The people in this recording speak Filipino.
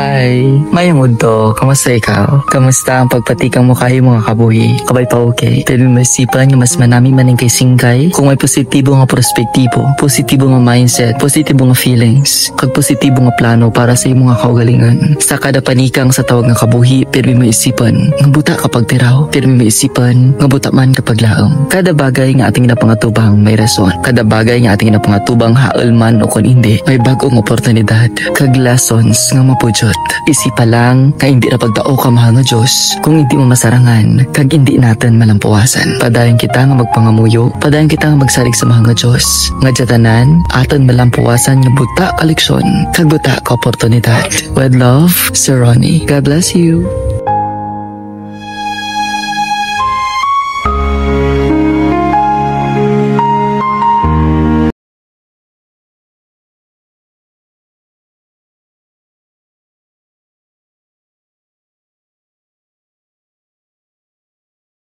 Hi! Mayong udto, kamusta ikaw? Kamusta ang pagpatikang mo kayo mga kabuhi? Kabay pa okay? Pero may masipan nga mas manami maning kay singkay kung may positibo nga perspektibo, positibo nga mindset, positibo nga feelings, kag positibo nga plano para sa imong mga kaugalingan. Sa kada panikang sa tawag nga kabuhi, pero may isipan nga buta kapag tiraw, pero may isipan nga buta man kapag laom. Kada bagay nga ating napangatubang may rason. Kada bagay nga ating napangatubang haol man o kung hindi, may bagong oportunidad kag lessons nga mapudjot. Isipa lang nga hindi na pagdao ka mahal nga Diyos kung hindi mo masarangan kag hindi natin malampuasan. Padayon kita nga magpangamuyo, padayon kita nga magsalig sa mahal nga Diyos. Nga jatanan, aton malampuasan nga buta ka leksyon kag buta ka oportunidad. With love, Sir Ronnie. God bless you.